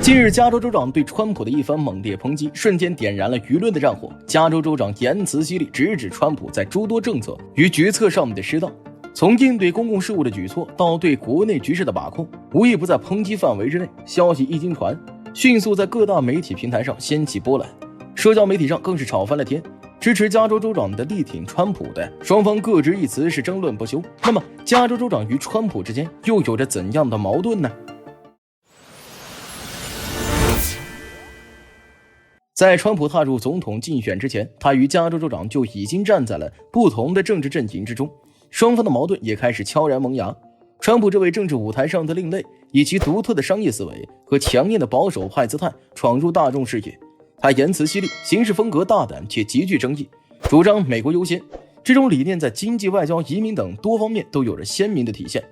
近日，加州州长对川普的一番猛烈抨击，瞬间点燃了舆论的战火。加州州长言辞犀利，直指川普在诸多政策与决策上面的失当，从应对公共事务的举措到对国内局势的把控，无一不在抨击范围之内。消息一经传，迅速在各大媒体平台上掀起波澜，社交媒体上更是吵翻了天。支持加州州长的力挺川普的双方各执一词，是争论不休。那么，加州州长与川普之间又有着怎样的矛盾呢？在川普踏入总统竞选之前，他与加州州长就已经站在了不同的政治阵营之中，双方的矛盾也开始悄然萌芽。川普这位政治舞台上的另类，以其独特的商业思维和强硬的保守派姿态闯入大众视野。他言辞犀利，行事风格大胆且极具争议，主张美国优先，这种理念在经济、外交、移民等多方面都有着鲜明的体现。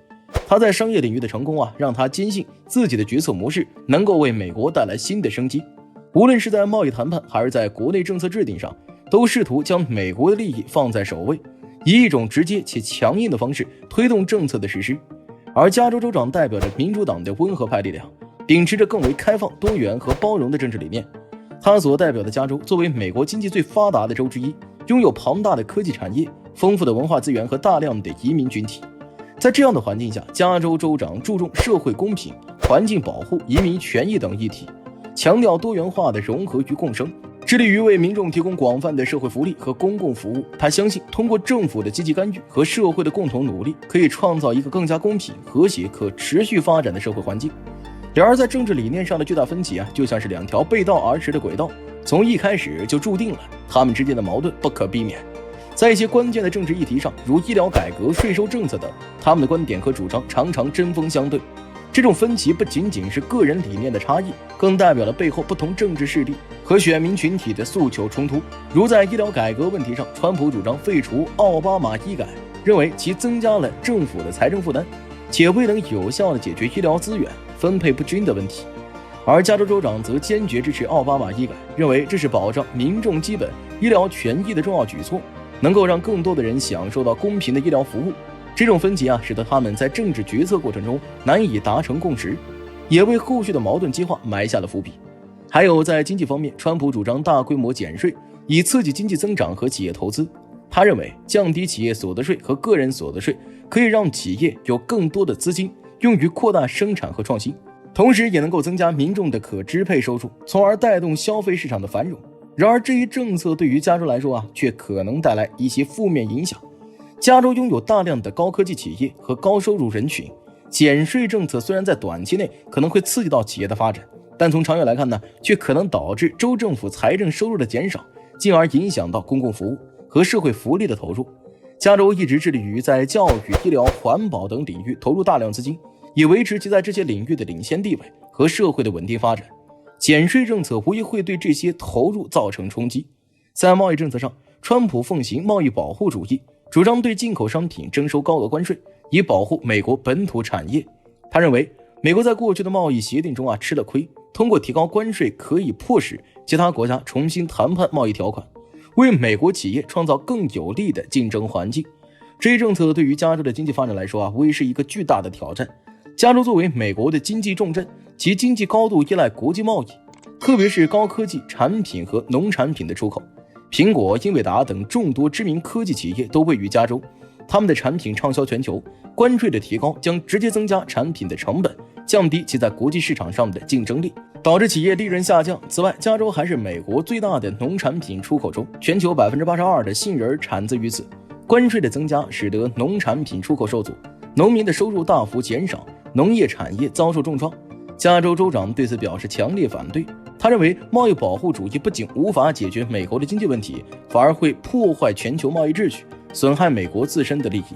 他在商业领域的成功让他坚信自己的决策模式能够为美国带来新的生机。无论是在贸易谈判还是在国内政策制定上，都试图将美国的利益放在首位，以一种直接且强硬的方式推动政策的实施。而加州州长代表着民主党的温和派力量，秉持着更为开放、多元和包容的政治理念。他所代表的加州作为美国经济最发达的州之一，拥有庞大的科技产业、丰富的文化资源和大量的移民群体。在这样的环境下，加州州长注重社会公平、环境保护、移民权益等议题，强调多元化的融合与共生，致力于为民众提供广泛的社会福利和公共服务。他相信，通过政府的积极干预和社会的共同努力，可以创造一个更加公平、和谐、可持续发展的社会环境。然而，在政治理念上的巨大分歧就像是两条背道而驰的轨道，从一开始就注定了他们之间的矛盾不可避免。在一些关键的政治议题上，如医疗改革、税收政策等，他们的观点和主张常常针锋相对。这种分歧不仅仅是个人理念的差异，更代表了背后不同政治势力和选民群体的诉求冲突。如在医疗改革问题上，川普主张废除奥巴马医改，认为其增加了政府的财政负担，且未能有效地解决医疗资源分配不均的问题。而加州州长则坚决支持奥巴马医改，认为这是保障民众基本医疗权益的重要举措，能够让更多的人享受到公平的医疗服务。这种分歧使得他们在政治决策过程中难以达成共识，也为后续的矛盾激化埋下了伏笔。还有在经济方面，川普主张大规模减税，以刺激经济增长和企业投资。他认为降低企业所得税和个人所得税可以让企业有更多的资金用于扩大生产和创新，同时也能够增加民众的可支配收入，从而带动消费市场的繁荣。然而这一政策对于加州来说却可能带来一些负面影响。加州拥有大量的高科技企业和高收入人群，减税政策虽然在短期内可能会刺激到企业的发展，但从长远来看却可能导致州政府财政收入的减少，进而影响到公共服务和社会福利的投入。加州一直致力于在教育、医疗、环保等领域投入大量资金，以维持其在这些领域的领先地位和社会的稳定发展。减税政策无疑会对这些投入造成冲击。在贸易政策上，川普奉行贸易保护主义，主张对进口商品征收高额关税，以保护美国本土产业。他认为美国在过去的贸易协定中吃了亏，通过提高关税可以迫使其他国家重新谈判贸易条款，为美国企业创造更有利的竞争环境。这一政策对于加州的经济发展来说无疑是一个巨大的挑战。加州作为美国的经济重镇，其经济高度依赖国际贸易，特别是高科技产品和农产品的出口。苹果、英伟达等众多知名科技企业都位于加州，他们的产品畅销全球，关税的提高将直接增加产品的成本，降低其在国际市场上的竞争力，导致企业利润下降。此外，加州还是美国最大的农产品出口州，全球 82% 的杏仁产自于此。关税的增加使得农产品出口受阻，农民的收入大幅减少，农业产业遭受重创。加州州长对此表示强烈反对，他认为贸易保护主义不仅无法解决美国的经济问题，反而会破坏全球贸易秩序，损害美国自身的利益。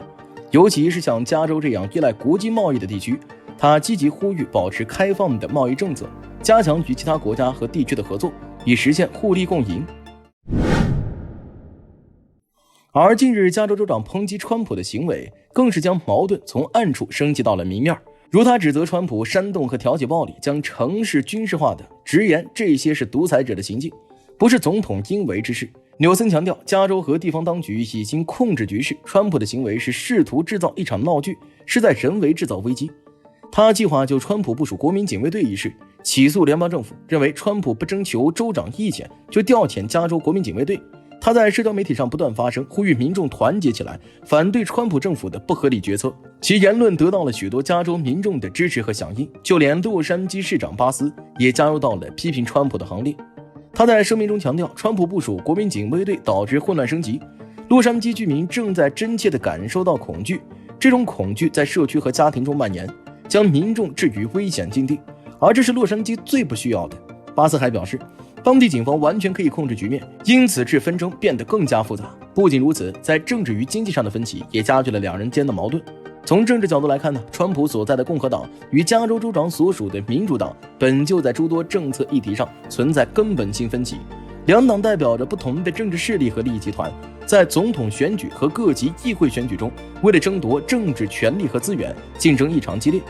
尤其是像加州这样依赖国际贸易的地区，他积极呼吁保持开放的贸易政策，加强与其他国家和地区的合作，以实现互利共赢。而近日加州州长抨击川普的行为，更是将矛盾从暗处升级到了明面。如他指责川普煽动和挑起暴力，将城市军事化等，直言这些是独裁者的行径，不是总统应为之事。纽森强调，加州和地方当局已经控制局势，川普的行为是试图制造一场闹剧，是在人为制造危机。他计划就川普部署国民警卫队一事起诉联邦政府，认为川普不征求州长意见就调遣加州国民警卫队。他在社交媒体上不断发声，呼吁民众团结起来，反对川普政府的不合理决策。其言论得到了许多加州民众的支持和响应，就连洛杉矶市长巴斯也加入到了批评川普的行列。他在声明中强调，川普部署国民警卫队导致混乱升级，洛杉矶居民正在真切地感受到恐惧，这种恐惧在社区和家庭中蔓延，将民众置于危险境地，而这是洛杉矶最不需要的。巴斯还表示，当地警方完全可以控制局面，因此致纷争变得更加复杂。不仅如此，在政治与经济上的分歧也加剧了两人间的矛盾。从政治角度来看呢，川普所在的共和党与加州州长所属的民主党本就在诸多政策议题上存在根本性分歧，两党代表着不同的政治势力和利益集团，在总统选举和各级议会选举中，为了争夺政治权力和资源，竞争异常激烈。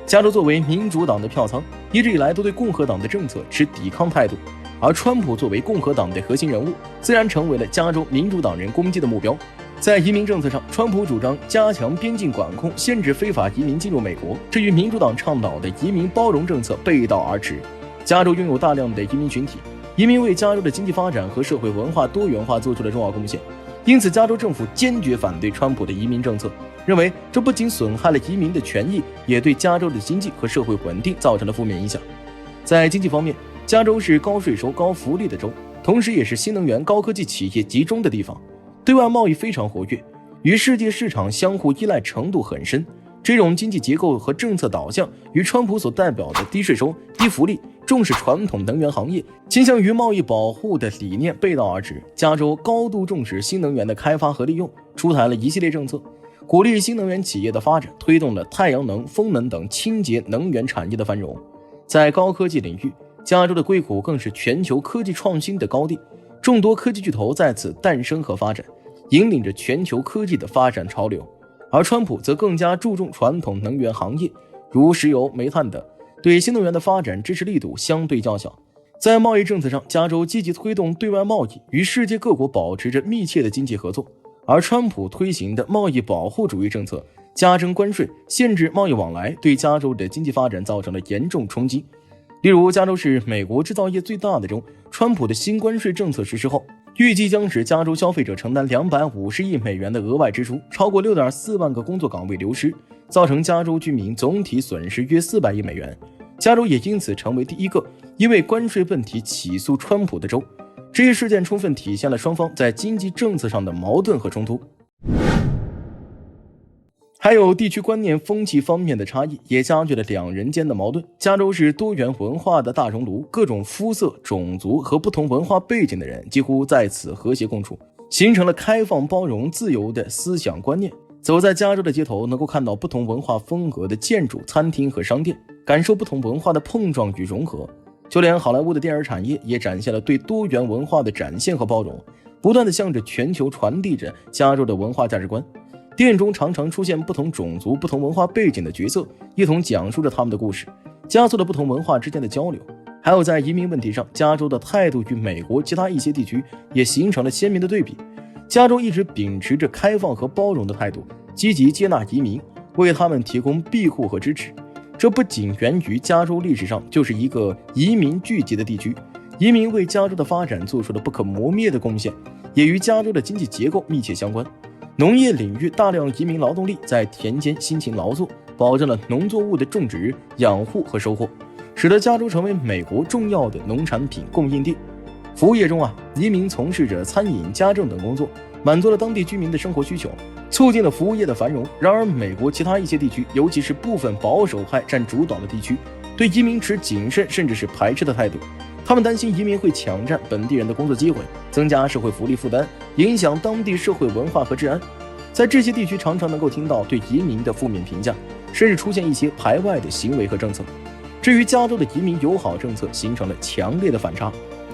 加州作为民主党的票仓，一直以来都对共和党的政策持抵抗态度，而川普作为共和党的核心人物，自然成为了加州民主党人攻击的目标。在移民政策上，川普主张加强边境管控，限制非法移民进入美国，这与民主党倡导的移民包容政策背道而驰。加州拥有大量的移民群体，移民为加州的经济发展和社会文化多元化做出了重要贡献，因此加州政府坚决反对川普的移民政策，认为这不仅损害了移民的权益，也对加州的经济和社会稳定造成了负面影响。在经济方面，加州是高税收、高福利的州，同时也是新能源、高科技企业集中的地方，对外贸易非常活跃，与世界市场相互依赖程度很深。这种经济结构和政策导向与川普所代表的低税收、低福利、重视传统能源行业、倾向于贸易保护的理念背道而驰。加州高度重视新能源的开发和利用，出台了一系列政策，鼓励新能源企业的发展，推动了太阳能、风能等清洁能源产业的繁荣。在高科技领域，加州的硅谷更是全球科技创新的高地，众多科技巨头在此诞生和发展，引领着全球科技的发展潮流。而川普则更加注重传统能源行业，如石油、煤炭等，对新能源的发展支持力度相对较小。在贸易政策上，加州积极推动对外贸易，与世界各国保持着密切的经济合作，而川普推行的贸易保护主义政策，加征关税、限制贸易往来，对加州的经济发展造成了严重冲击。例如，加州是美国制造业最大的州，川普的新关税政策实施后，预计将使加州消费者承担250亿美元的额外支出，超过 6.4 万个工作岗位流失，造成加州居民总体损失约400亿美元。加州也因此成为第一个因为关税问题起诉川普的州。这一事件充分体现了双方在经济政策上的矛盾和冲突。还有地区观念风气方面的差异，也加剧了两人间的矛盾。加州是多元文化的大熔炉，各种肤色、种族和不同文化背景的人几乎在此和谐共处，形成了开放、包容、自由的思想观念。走在加州的街头，能够看到不同文化风格的建筑、餐厅和商店，感受不同文化的碰撞与融合。就连好莱坞的电影产业也展现了对多元文化的展现和包容，不断地向着全球传递着加州的文化价值观。电影中常常出现不同种族、不同文化背景的角色，一同讲述着他们的故事，加速了不同文化之间的交流。还有在移民问题上，加州的态度与美国其他一些地区也形成了鲜明的对比。加州一直秉持着开放和包容的态度，积极接纳移民，为他们提供庇护和支持。这不仅源于加州历史上就是一个移民聚集的地区，移民为加州的发展做出了不可磨灭的贡献，也与加州的经济结构密切相关。农业领域大量移民劳动力在田间辛勤劳作，保证了农作物的种植、养护和收获，使得加州成为美国重要的农产品供应地。服务业中移民从事着餐饮、家政等工作，满足了当地居民的生活需求，促进了服务业的繁荣。然而，美国其他一些地区，尤其是部分保守派占主导的地区，对移民持谨慎甚至是排斥的态度。他们担心移民会抢占本地人的工作机会，增加社会福利负担，影响当地社会文化和治安。在这些地区常常能够听到对移民的负面评价，甚至出现一些排外的行为和政策。至于加州的移民友好政策形成了强烈的反差。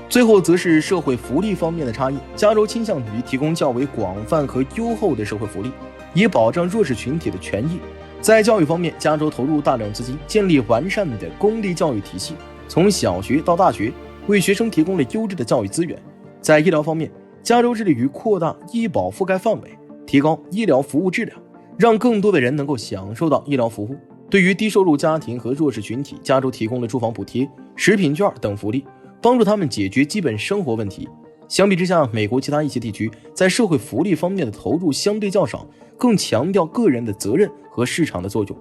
最后则是社会福利方面的差异，加州倾向于提供较为广泛和优厚的社会福利，以保障弱势群体的权益。在教育方面，加州投入大量资金，建立完善的公立教育体系，从小学到大学，为学生提供了优质的教育资源。在医疗方面，加州致力于扩大医保覆盖范围，提高医疗服务质量，让更多的人能够享受到医疗服务。对于低收入家庭和弱势群体，加州提供了住房补贴、食品券等福利，帮助他们解决基本生活问题。相比之下，美国其他一些地区在社会福利方面的投入相对较少，更强调个人的责任和市场的作用。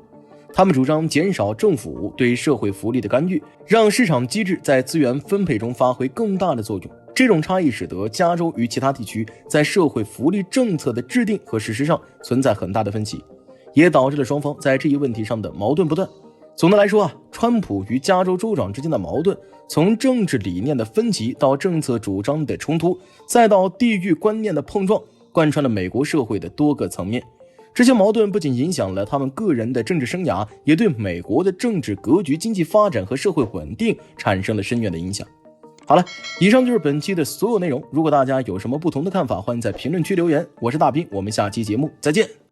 他们主张减少政府对社会福利的干预，让市场机制在资源分配中发挥更大的作用。这种差异使得加州与其他地区在社会福利政策的制定和实施上存在很大的分歧，也导致了双方在这一问题上的矛盾不断。总的来说川普与加州州长之间的矛盾，从政治理念的分歧到政策主张的冲突，再到地域观念的碰撞，贯穿了美国社会的多个层面。这些矛盾不仅影响了他们个人的政治生涯，也对美国的政治格局、经济发展和社会稳定产生了深远的影响。好了，以上就是本期的所有内容。如果大家有什么不同的看法，欢迎在评论区留言。我是大兵，我们下期节目再见。